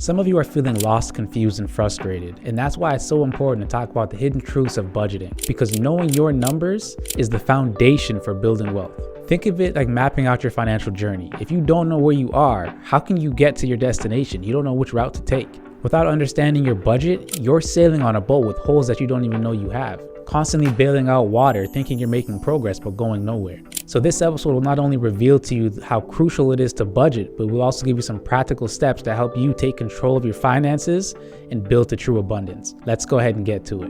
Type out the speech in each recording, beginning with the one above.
Some of you are feeling lost, confused, and frustrated, and that's why it's so important to talk about the hidden truths of budgeting, because knowing your numbers is the foundation for building wealth. Think of it like mapping out your financial journey. If you don't know where you are, how can you get to your destination? You don't know which route to take. Without understanding your budget, you're sailing on a boat with holes that you don't even know you have, constantly bailing out water, thinking you're making progress but going nowhere. So this episode will not only reveal to you how crucial it is to budget, but will also give you some practical steps to help you take control of your finances and build to true abundance. Let's go ahead and get to it.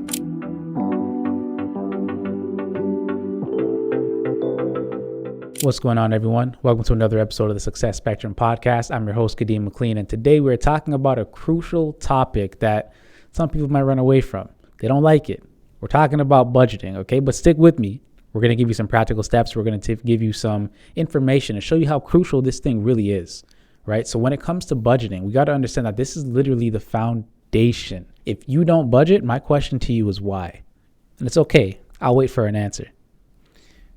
What's going on, everyone? Welcome to another episode of the Success Spectrum podcast. I'm your host, Kadeem McLean, and today we're talking about a crucial topic that some people might run away from. They don't like it. We're talking about budgeting, okay? But stick with me. We're going to give you some practical steps. We're going to give you some information and show you how crucial this thing really is, right? So when it comes to budgeting, we got to understand that this is literally the foundation. If you don't budget, my question to you is why? And it's okay. I'll wait for an answer.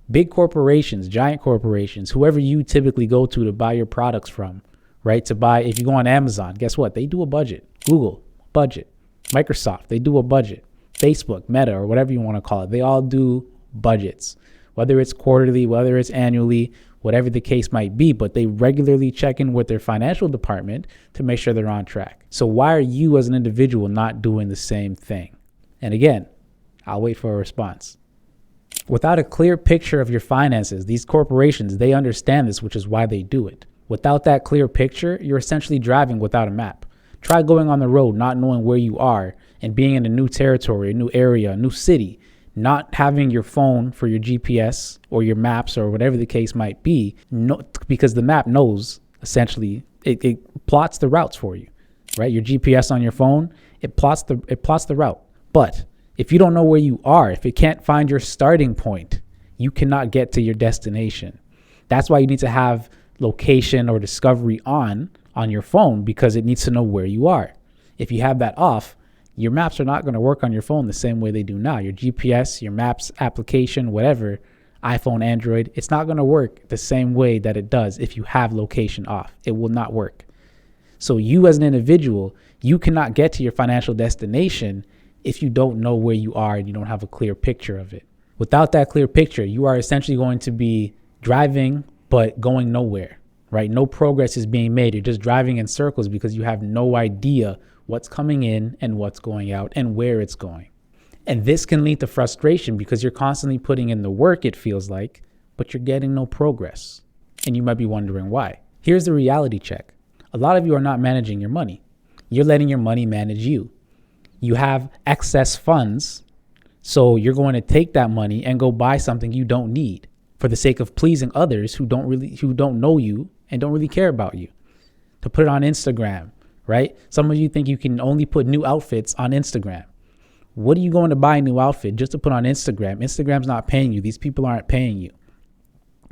Big corporations, giant corporations, whoever you typically go to buy your products from, right? If you go on Amazon, guess what? They do a budget. Google, budget. Microsoft, they do a budget. Facebook, Meta, or whatever you want to call it. They all do budgets, whether it's quarterly, whether it's annually, whatever the case might be, but they regularly check in with their financial department to make sure they're on track. So why are you as an individual not doing the same thing? And again, I'll wait for a response. Without a clear picture of your finances, these corporations, they understand this, which is why they do it. Without that clear picture, you're essentially driving without a map. Try going on the road, not knowing where you are and being in a new territory, a new area, a new city, not having your phone for your GPS or your maps or whatever the case might be, because the map knows, essentially, it plots the routes for you, right? Your GPS on your phone, it plots the route. But if you don't know where you are, if it can't find your starting point, you cannot get to your destination. That's why you need to have location or discovery on your phone, because it needs to know where you are. If you have that off, your maps are not going to work on your phone the same way they do now. Your GPS, your maps application, whatever, iPhone, Android, it's not going to work the same way that it does if you have location off. It will not work. So you as an individual, you cannot get to your financial destination if you don't know where you are and you don't have a clear picture of it. Without that clear picture, you are essentially going to be driving but going nowhere, right? No progress is being made. You're just driving in circles because you have no idea what's coming in and what's going out and where it's going. And this can lead to frustration because you're constantly putting in the work, it feels like, but you're getting no progress. And you might be wondering why. Here's the reality check. A lot of you are not managing your money. You're letting your money manage you. You have excess funds, so you're going to take that money and go buy something you don't need for the sake of pleasing others who don't know you and don't really care about you. To put it on Instagram, right? Some of you think you can only put new outfits on Instagram. What are you going to buy a new outfit just to put on Instagram? Instagram's not paying you. These people aren't paying you.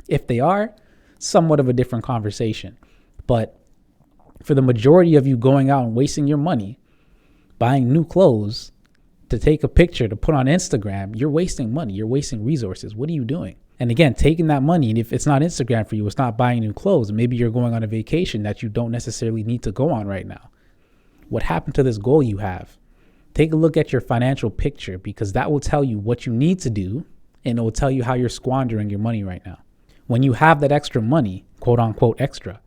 If they are, somewhat of a different conversation. But for the majority of you going out and wasting your money, buying new clothes to take a picture to put on Instagram, you're wasting money. You're wasting resources. What are you doing? And again, taking that money, and if it's not Instagram for you, it's not buying new clothes. Maybe you're going on a vacation that you don't necessarily need to go on right now. What happened to this goal you have? Take a look at your financial picture, because that will tell you what you need to do, and it will tell you how you're squandering your money right now. When you have that extra money, quote unquote extra,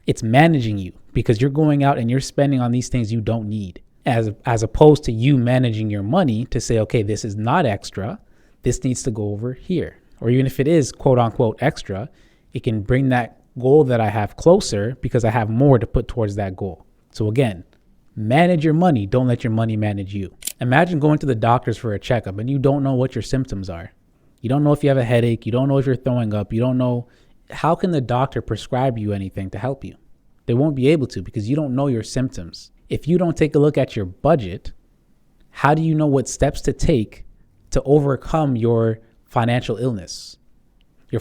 it's managing you because you're going out and you're spending on these things you don't need. As opposed to you managing your money to say, okay, this is not extra. This needs to go over here. Or even if it is quote unquote extra, it can bring that goal that I have closer because I have more to put towards that goal. So again, manage your money. Don't let your money manage you. Imagine going to the doctors for a checkup and you don't know what your symptoms are. You don't know if you have a headache. You don't know if you're throwing up. You don't know. How can the doctor prescribe you anything to help you? They won't be able to because you don't know your symptoms. If you don't take a look at your budget, how do you know what steps to take to overcome your financial illness, your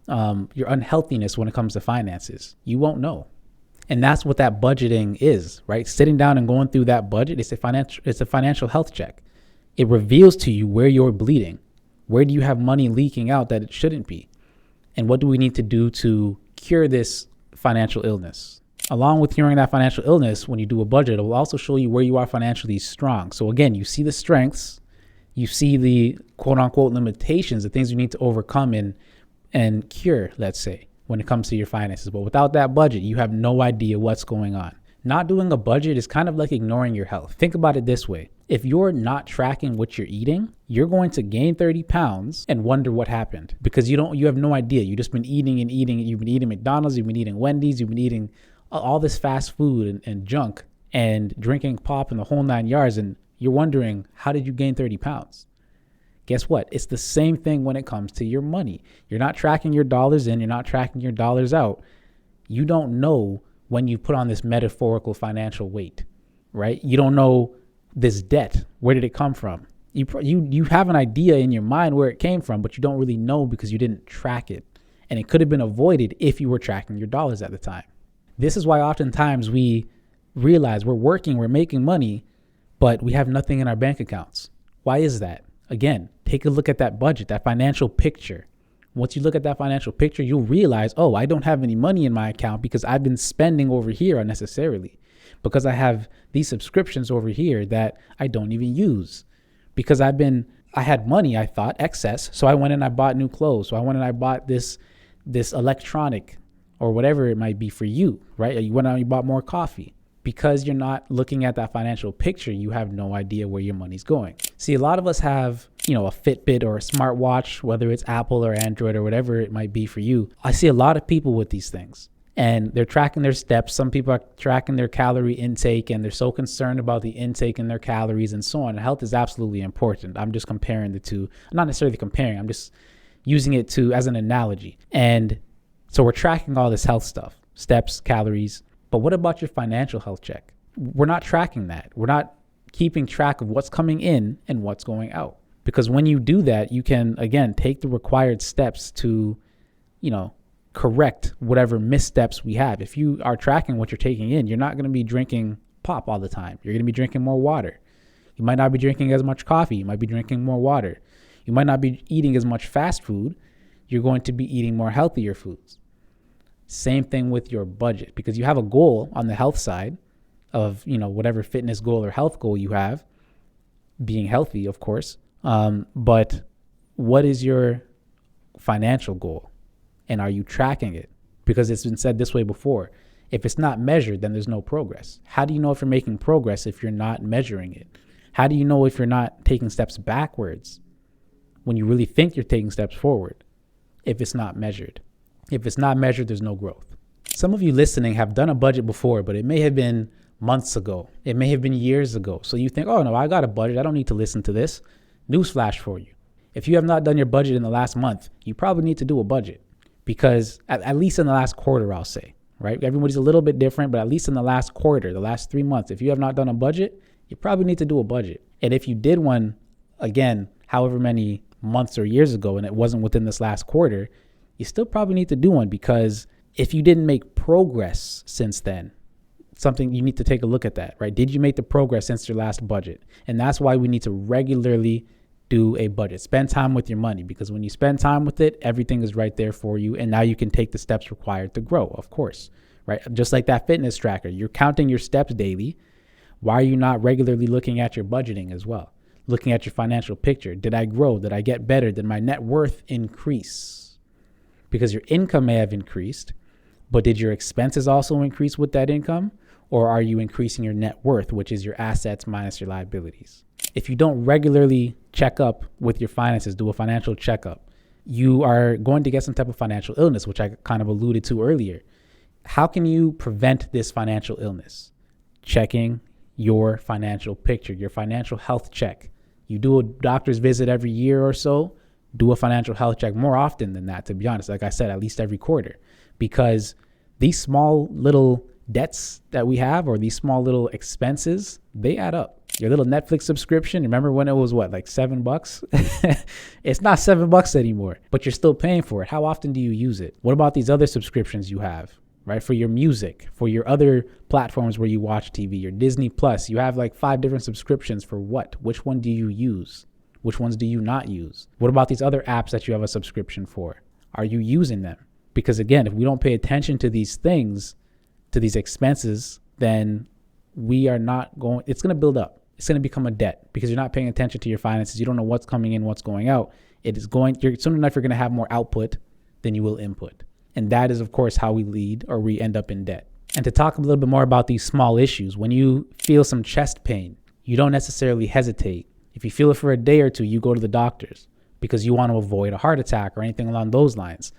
unhealthiness when it comes to finances? You won't know. And that's what that budgeting is, right? Sitting down and going through that budget, it's a financial health check. It reveals to you where you're bleeding. Where do you have money leaking out that it shouldn't be? And what do we need to do to cure this financial illness? Along with curing that financial illness, when you do a budget, it will also show you where you are financially strong. So again, you see the strengths, you see the quote unquote limitations, the things you need to overcome and cure, let's say, when it comes to your finances. But without that budget, you have no idea what's going on. Not doing a budget is kind of like ignoring your health. Think about it this way. If you're not tracking what you're eating, you're going to gain 30 pounds and wonder what happened because you have no idea. You've just been eating and eating. You've been eating McDonald's, you've been eating Wendy's, you've been eating all this fast food and junk and drinking pop and the whole 9 yards. And you're wondering, how did you gain 30 pounds? Guess what? It's the same thing when it comes to your money. You're not tracking your dollars in, you're not tracking your dollars out. You don't know when you put on this metaphorical financial weight, right? You don't know this debt. Where did it come from? You have an idea in your mind where it came from, but you don't really know because you didn't track it. And it could have been avoided if you were tracking your dollars at the time. This is why oftentimes we realize we're working, we're making money, but we have nothing in our bank accounts. Why is that? Again, take a look at that budget, that financial picture. Once you look at that financial picture, you'll realize, oh, I don't have any money in my account because I've been spending over here unnecessarily, because I have these subscriptions over here that I don't even use, because I had money, I thought, excess. So I went and I bought new clothes. So I went and I bought this electronic or whatever it might be for you, right? You went out and you bought more coffee. Because you're not looking at that financial picture, you have no idea where your money's going. See, a lot of us have, a Fitbit or a smartwatch, whether it's Apple or Android or whatever it might be for you. I see a lot of people with these things and they're tracking their steps. Some people are tracking their calorie intake and they're so concerned about the intake and their calories and so on. Health is absolutely important. I'm just comparing the two, not necessarily comparing, I'm just using it as an analogy. And so we're tracking all this health stuff, steps, calories. But what about your financial health check? We're not tracking that. We're not keeping track of what's coming in and what's going out. Because when you do that, you can, again, take the required steps to, correct whatever missteps we have. If you are tracking what you're taking in, you're not going to be drinking pop all the time. You're going to be drinking more water. You might not be drinking as much coffee. You might be drinking more water. You might not be eating as much fast food. You're going to be eating more healthier foods. Same thing with your budget, because you have a goal on the health side of, whatever fitness goal or health goal you have, being healthy, of course. But what is your financial goal? And are you tracking it? Because it's been said this way before. If it's not measured, then there's no progress. How do you know if you're making progress if you're not measuring it? How do you know if you're not taking steps backwards when you really think you're taking steps forward if it's not measured? If it's not measured, there's no growth. Some of you listening have done a budget before, but it may have been months ago. It may have been years ago. So you think, oh no, I got a budget. I don't need to listen to this. Newsflash for you. If you have not done your budget in the last month, you probably need to do a budget, because at least in the last quarter, I'll say, right? Everybody's a little bit different, but at least in the last quarter, the last 3 months, if you have not done a budget, you probably need to do a budget. And if you did one, again, however many months or years ago, and it wasn't within this last quarter, you still probably need to do one, because if you didn't make progress since then, something you need to take a look at that, right? Did you make the progress since your last budget? And that's why we need to regularly do a budget. Spend time with your money, because when you spend time with it, everything is right there for you. And now you can take the steps required to grow, of course, right? Just like that fitness tracker, you're counting your steps daily. Why are you not regularly looking at your budgeting as well? Looking at your financial picture. Did I grow? Did I get better? Did my net worth increase? Because your income may have increased, but did your expenses also increase with that income? Or are you increasing your net worth, which is your assets minus your liabilities? If you don't regularly check up with your finances, do a financial checkup, you are going to get some type of financial illness, which I kind of alluded to earlier. How can you prevent this financial illness? Checking your financial picture, your financial health check. You do a doctor's visit every year or so. Do a financial health check more often than that, to be honest. Like I said, at least every quarter, because these small little debts that we have, or these small little expenses, they add up. Your little Netflix subscription, remember when it was like $7? It's not $7 anymore, but you're still paying for it. How often do you use it? What about these other subscriptions you have, right? For your music, for your other platforms where you watch TV, your Disney Plus, you have like 5 different subscriptions for what? Which one do you use? Which ones do you not use? What about these other apps that you have a subscription for? Are you using them? Because again, if we don't pay attention to these things, to these expenses, then it's going to build up. It's going to become a debt because you're not paying attention to your finances. You don't know what's coming in, what's going out. Soon enough, you're going to have more output than you will input. And that is, of course, how we end up in debt. And to talk a little bit more about these small issues, when you feel some chest pain, you don't necessarily hesitate. If you feel it for a day or two, you go to the doctors because you want to avoid a heart attack or anything along those lines.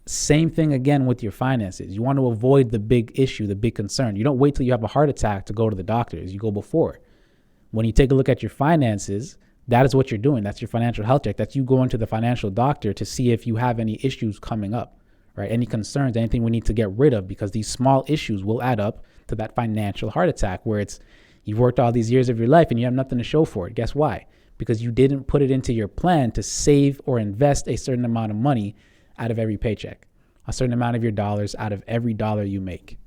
Same thing again with your finances. You want to avoid the big issue, the big concern. You don't wait till you have a heart attack to go to the doctors. You go before. When you take a look at your finances, that is what you're doing. That's your financial health check. That's you going to the financial doctor to see if you have any issues coming up, right? Any concerns, anything we need to get rid of, because these small issues will add up to that financial heart attack where you've worked all these years of your life and you have nothing to show for it. Guess why? Because you didn't put it into your plan to save or invest a certain amount of money out of every paycheck, a certain amount of your dollars out of every dollar you make.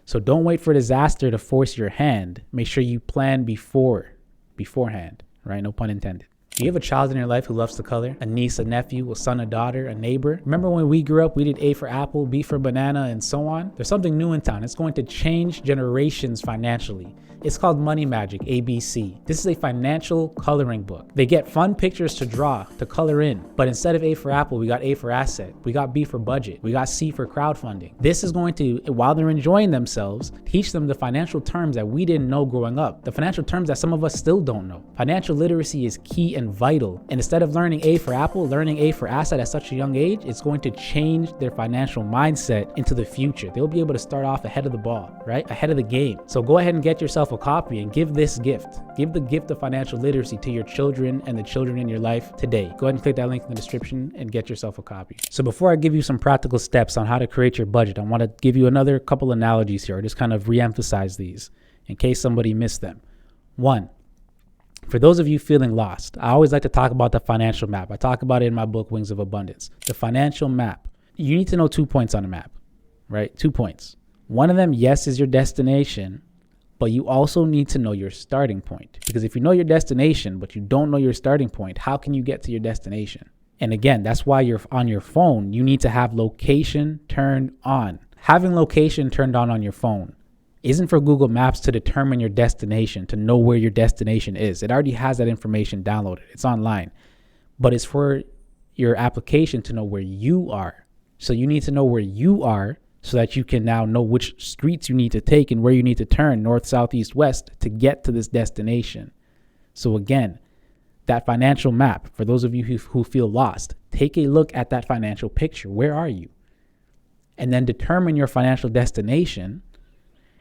So don't wait for disaster to force your hand. Make sure you plan beforehand, right? No pun intended. Do you have a child in your life who loves to color? A niece, a nephew, a son, a daughter, a neighbor? Remember when we grew up, we did A for apple, B for banana, and so on? There's something new in town. It's going to change generations financially. It's called Money Magic, ABC. This is a financial coloring book. They get fun pictures to draw, to color in. But instead of A for apple, we got A for asset. We got B for budget. We got C for crowdfunding. This is going to, while they're enjoying themselves, teach them the financial terms that we didn't know growing up. The financial terms that some of us still don't know. Financial literacy is key and vital. And instead of learning A for apple, learning A for asset at such a young age, it's going to change their financial mindset into the future. They'll be able to start off ahead of the ball, right? Ahead of the game. So go ahead and get yourself a copy and give this gift. Give the gift of financial literacy to your children and the children in your life today. Go ahead and click that link in the description and get yourself a copy. So before I give you some practical steps on how to create your budget, I want to give you another couple analogies here, or just kind of re-emphasize these in case somebody missed them. One, for those of you feeling lost, I always like to talk about the financial map. I talk about it in my book, Wings of Abundance. The financial map. You need to know 2 points on the map, right? 2 points. One of them, yes, is your destination, but you also need to know your starting point. Because if you know your destination, but you don't know your starting point, how can you get to your destination? And again, that's why you're on your phone. You need to have location turned on. Having location turned on your phone isn't for Google Maps to determine your destination, to know where your destination is. It already has that information downloaded. It's online. But it's for your application to know where you are. So you need to know where you are so that you can now know which streets you need to take and where you need to turn, north, south, east, west, to get to this destination. So again, that financial map, for those of you who feel lost, take a look at that financial picture. Where are you? And then determine your financial destination,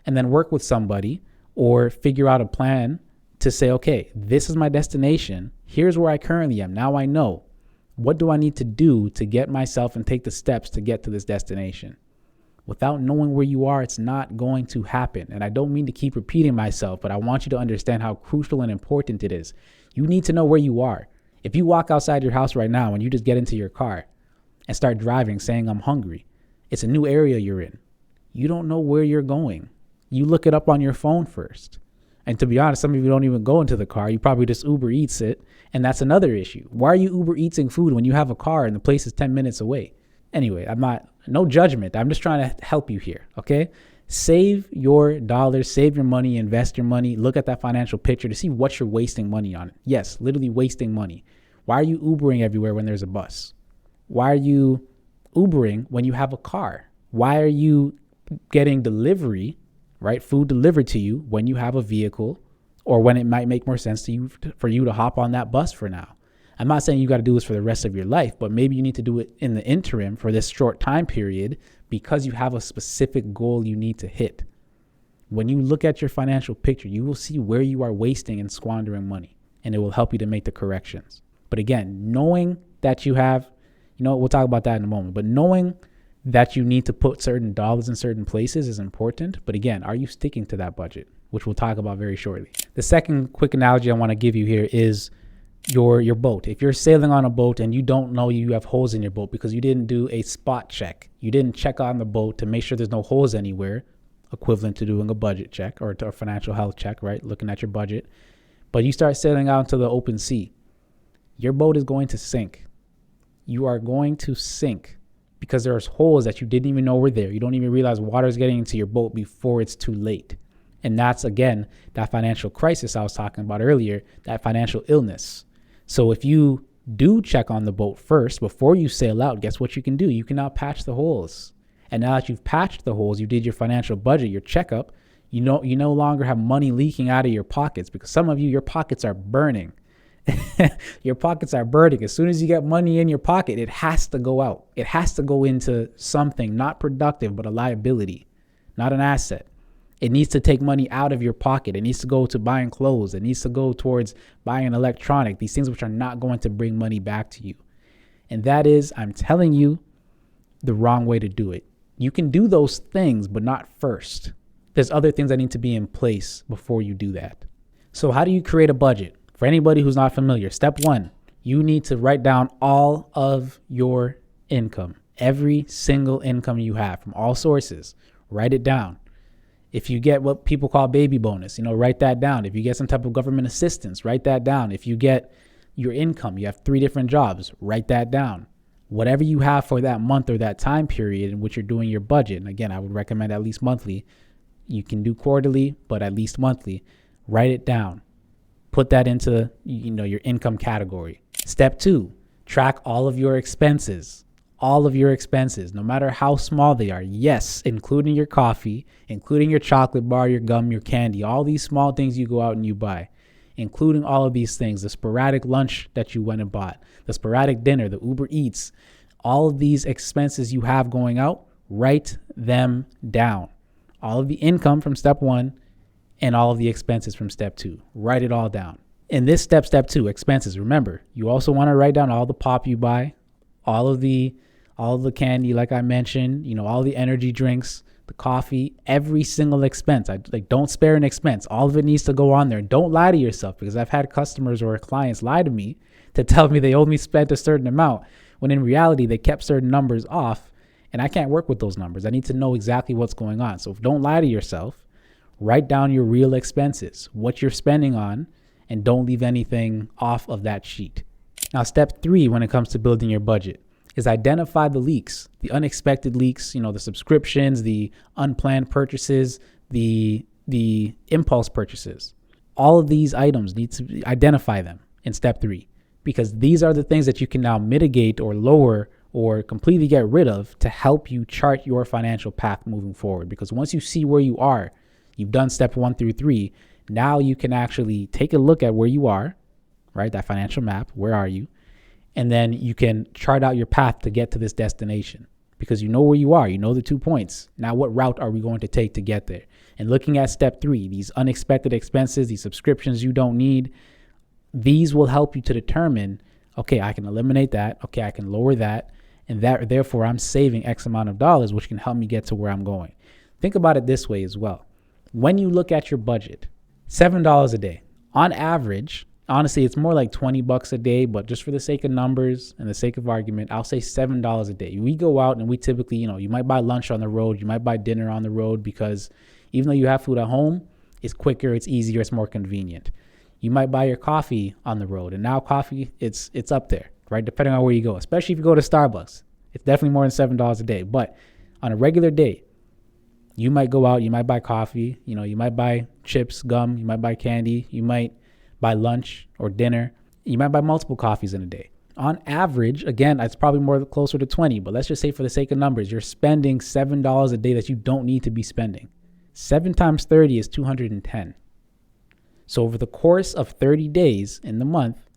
and then work with somebody or figure out a plan to say, okay, this is my destination. Here's where I currently am. Now I know. What do I need to do to get myself and take the steps to get to this destination? Without knowing where you are, it's not going to happen. And I don't mean to keep repeating myself, but I want you to understand how crucial and important it is. You need to know where you are. If you walk outside your house right now and you just get into your car and start driving saying, I'm hungry, it's a new area you're in. You don't know where you're going. You look it up on your phone first. And to be honest, some of you don't even go into the car. You probably just Uber Eats it. And that's another issue. Why are you Uber Eating food when you have a car and the place is 10 minutes away? Anyway, no judgment. I'm just trying to help you here, okay? Save your dollars, save your money, invest your money. Look at that financial picture to see what you're wasting money on. Yes, literally wasting money. Why are you Ubering everywhere when there's a bus? Why are you Ubering when you have a car? Why are you getting delivery, right? Food delivered to you when you have a vehicle, or when it might make more sense to you for you to hop on that bus for now. I'm not saying you got to do this for the rest of your life, but maybe you need to do it in the interim for this short time period because you have a specific goal you need to hit. When you look at your financial picture, you will see where you are wasting and squandering money, and it will help you to make the corrections. But again, knowing that you have, we'll talk about that in a moment, but knowing that you need to put certain dollars in certain places is important. But again, are you sticking to that budget, which we'll talk about very shortly. The second quick analogy I want to give you here is your boat. If you're sailing on a boat and you don't know you have holes in your boat because you didn't do a spot check, you didn't check on the boat to make sure there's no holes anywhere, equivalent to doing a budget check or a financial health check, right? Looking at your budget. But you start sailing out into the open sea, your boat is going to sink. You are going to sink because there's holes that you didn't even know were there. You don't even realize water is getting into your boat before it's too late. And that's, again, that financial crisis I was talking about earlier, that financial illness. So if you do check on the boat first before you sail out, guess what you can do? You can now patch the holes. And now that you've patched the holes, you did your financial budget, your checkup, you no longer have money leaking out of your pockets, because some of you, your pockets are burning. Your pockets are burning. As soon as you get money in your pocket, it has to go out. It has to go into something not productive, but a liability, not an asset. It needs to take money out of your pocket. It needs to go to buying clothes. It needs to go towards buying an electronic, these things which are not going to bring money back to you. And that is, I'm telling you, the wrong way to do it. You can do those things, but not first. There's other things that need to be in place before you do that. So how do you create a budget? For anybody who's not familiar, step one, you need to write down all of your income, every single income you have from all sources. Write it down. If you get what people call baby bonus, write that down. If you get some type of government assistance, write that down. If you get your income, you have 3 different jobs, write that down. Whatever you have for that month or that time period in which you're doing your budget. And again, I would recommend at least monthly. You can do quarterly, but at least monthly. Write it down. Put that into, your income category. Step 2, track all of your expenses. All of your expenses, no matter how small they are. Yes, including your coffee, including your chocolate bar, your gum, your candy, all these small things you go out and you buy, including all of these things, the sporadic lunch that you went and bought, the sporadic dinner, the Uber Eats, all of these expenses you have going out, write them down. All of the income from step 1 and all of the expenses from step 2. Write it all down. In this step 2, expenses, remember, you also want to write down all the pop you buy, all of the candy, like I mentioned, all the energy drinks, the coffee, every single expense. Don't spare an expense. All of it needs to go on there. Don't lie to yourself, because I've had customers or clients lie to me to tell me they only spent a certain amount, when in reality, they kept certain numbers off, and I can't work with those numbers. I need to know exactly what's going on. So don't lie to yourself. Write down your real expenses, what you're spending on, and don't leave anything off of that sheet. Now, step 3, when it comes to building your budget, is identify the leaks, the unexpected leaks, the subscriptions, the unplanned purchases, the impulse purchases. All of these items need to identify them in step 3, because these are the things that you can now mitigate or lower or completely get rid of to help you chart your financial path moving forward. Because once you see where you are, you've done step 1 through 3, now you can actually take a look at where you are, right? That financial map, where are you? And then you can chart out your path to get to this destination, because you know where you are. You know the 2 points. Now, what route are we going to take to get there? And looking at step 3, these unexpected expenses, these subscriptions you don't need, these will help you to determine, okay, I can eliminate that. Okay, I can lower that. And that, therefore, I'm saving X amount of dollars, which can help me get to where I'm going. Think about it this way as well. When you look at your budget, $7 a day, on average, honestly, it's more like $20 a day, but just for the sake of numbers and the sake of argument, I'll say $7 a day. We go out and we typically, you might buy lunch on the road, you might buy dinner on the road, because even though you have food at home, it's quicker, it's easier, it's more convenient. You might buy your coffee on the road, and now coffee, it's up there, right? Depending on where you go, especially if you go to Starbucks, it's definitely more than $7 a day. But on a regular day, you might go out, you might buy coffee, you might buy chips, gum, you might buy candy, you might buy lunch or dinner. You might buy multiple coffees in a day. On average, again, it's probably more closer to 20, but let's just say for the sake of numbers, you're spending $7 a day that you don't need to be spending. 7 times 30 is 210. So over the course of 30 days in the month,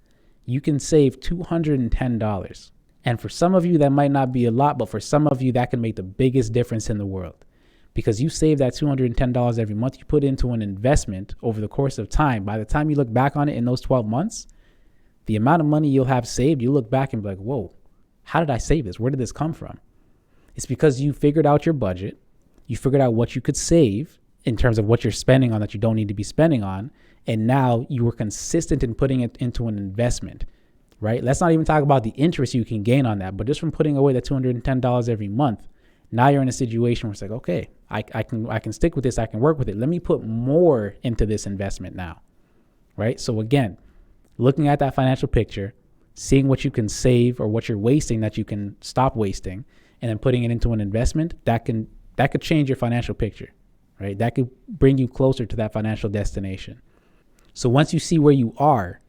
you can save $210. And for some of you, that might not be a lot, but for some of you, that can make the biggest difference in the world. Because you save that $210 every month, you put into an investment over the course of time. By the time you look back on it in those 12 months, the amount of money you'll have saved, you look back and be like, whoa, how did I save this? Where did this come from? It's because you figured out your budget. You figured out what you could save in terms of what you're spending on that you don't need to be spending on. And now you were consistent in putting it into an investment, right? Let's not even talk about the interest you can gain on that. But just from putting away that $210 every month, now you're in a situation where it's like, okay, I can stick with this. I can work with it. Let me put more into this investment now, right? So again, looking at that financial picture, seeing what you can save or what you're wasting that you can stop wasting, and then putting it into an investment, that could change your financial picture, right? That could bring you closer to that financial destination. So once you see where you are,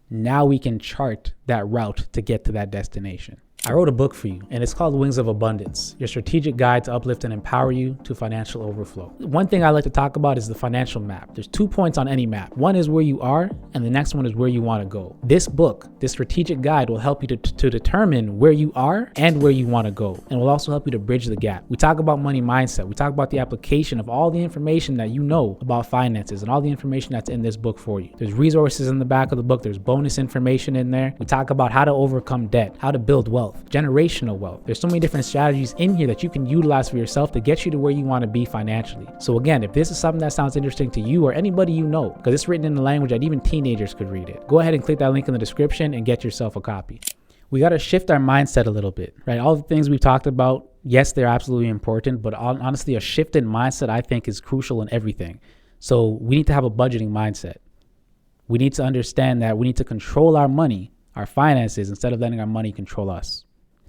now we can chart that route to get to that destination. I wrote a book for you, and it's called Wings of Abundance, your strategic guide to uplift and empower you to financial overflow. One thing I like to talk about is the financial map. There's 2 points on any map. One is where you are, and the next one is where you want to go. This book, this strategic guide, will help you to determine where you are and where you want to go, and will also help you to bridge the gap. We talk about money mindset. We talk about the application of all the information that you know about finances and all the information that's in this book for you. There's resources in the back of the book. There's bonus information in there. We talk about how to overcome debt, how to build wealth, generational wealth. There's so many different strategies in here that you can utilize for yourself to get you to where you want to be financially. So again, if this is something that sounds interesting to you or anybody you know, because it's written in a language that even teenagers could read it, go ahead and click that link in the description and get yourself a copy. We got to shift our mindset a little bit, right? All the things we've talked about, yes, they're absolutely important, but honestly, a shift in mindset I think is crucial in everything. So we need to have a budgeting mindset. We need to understand that we need to control our money, our finances, instead of letting our money control us.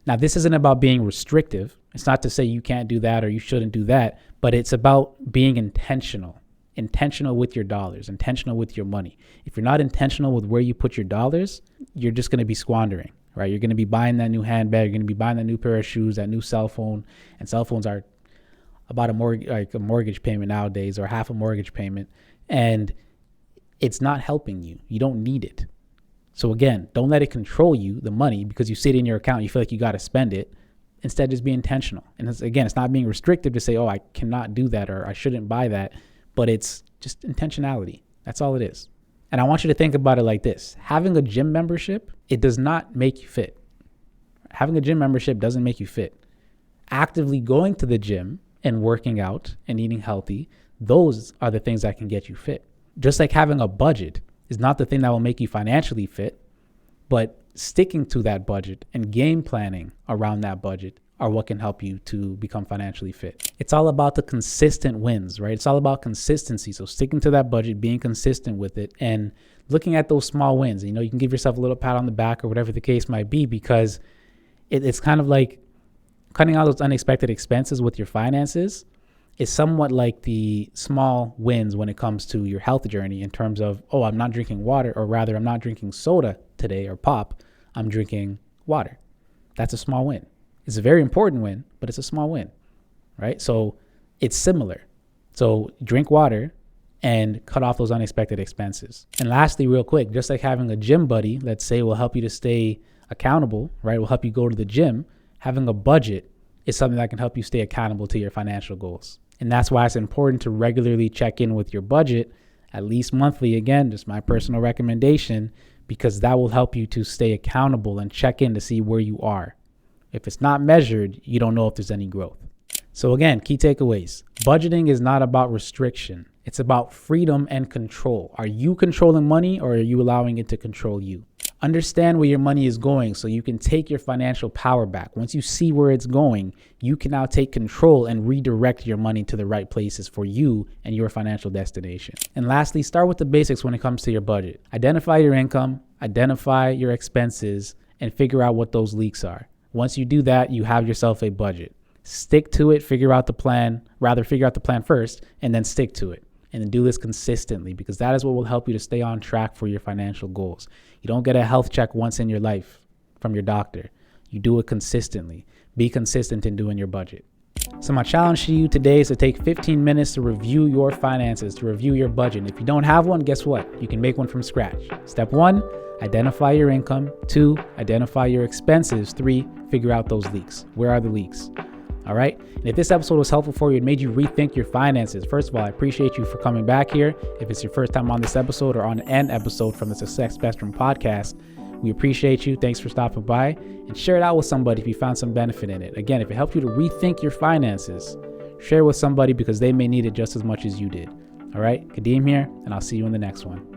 Now, this isn't about being restrictive. It's not to say you can't do that or you shouldn't do that, but it's about being intentional with your dollars, intentional with your money. If you're not intentional with where you put your dollars, you're just going to be squandering, right? You're going to be buying that new handbag. You're going to be buying that new pair of shoes, that new cell phone. And cell phones are about a mortgage payment nowadays, or half a mortgage payment. And it's not helping you. You don't need it. So again, don't let it control you, the money, because you see it in your account, you feel like you got to spend it. Instead, just be intentional. And it's not being restrictive to say, oh, I cannot do that or I shouldn't buy that, but it's just intentionality. That's all it is. And I want you to think about it like this. Having a gym membership, it does not make you fit. Having a gym membership doesn't make you fit. Actively going to the gym and working out and eating healthy, those are the things that can get you fit. Just like having a budget is not the thing that will make you financially fit, but sticking to that budget and game planning around that budget are what can help you to become financially fit. It's all about the consistent wins, right? It's all about consistency. So sticking to that budget, being consistent with it, and looking at those small wins. You know, you can give yourself a little pat on the back or whatever the case might be, because it's kind of like cutting out those unexpected expenses with your finances is somewhat like the small wins when it comes to your health journey in terms of, oh, I'm not drinking water, or rather I'm not drinking soda today or pop, I'm drinking water. That's a small win. It's a very important win, but it's a small win, right? So it's similar. So drink water and cut off those unexpected expenses. And lastly, real quick, just like having a gym buddy, let's say, will help you to stay accountable, right? Will help you go to the gym. Having a budget is something that can help you stay accountable to your financial goals. And that's why it's important to regularly check in with your budget, at least monthly. Again, just my personal recommendation, because that will help you to stay accountable and check in to see where you are. If it's not measured, you don't know if there's any growth. So again, key takeaways. Budgeting is not about restriction. It's about freedom and control. Are you controlling money, or are you allowing it to control you? Understand where your money is going so you can take your financial power back. Once you see where it's going, you can now take control and redirect your money to the right places for you and your financial destination. And lastly, start with the basics when it comes to your budget. Identify your income, identify your expenses, and figure out what those leaks are. Once you do that, you have yourself a budget. Stick to it, figure out the plan first, and then stick to it. And then do this consistently, because that is what will help you to stay on track for your financial goals. You don't get a health check once in your life from your doctor. You do it consistently. Be consistent in doing your budget. So my challenge to you today is to take 15 minutes to review your finances, to review your budget. And if you don't have one, guess what? You can make one from scratch. Step 1, identify your income. 2, identify your expenses. 3, figure out those leaks. Where are the leaks? All right. And if this episode was helpful for you, it made you rethink your finances, first of all, I appreciate you for coming back here. If it's your first time on this episode or on an episode from the Success Spectrum podcast, we appreciate you. Thanks for stopping by, and share it out with somebody if you found some benefit in it. Again, if it helped you to rethink your finances, share with somebody, because they may need it just as much as you did. All right. Kadeem here, and I'll see you in the next one.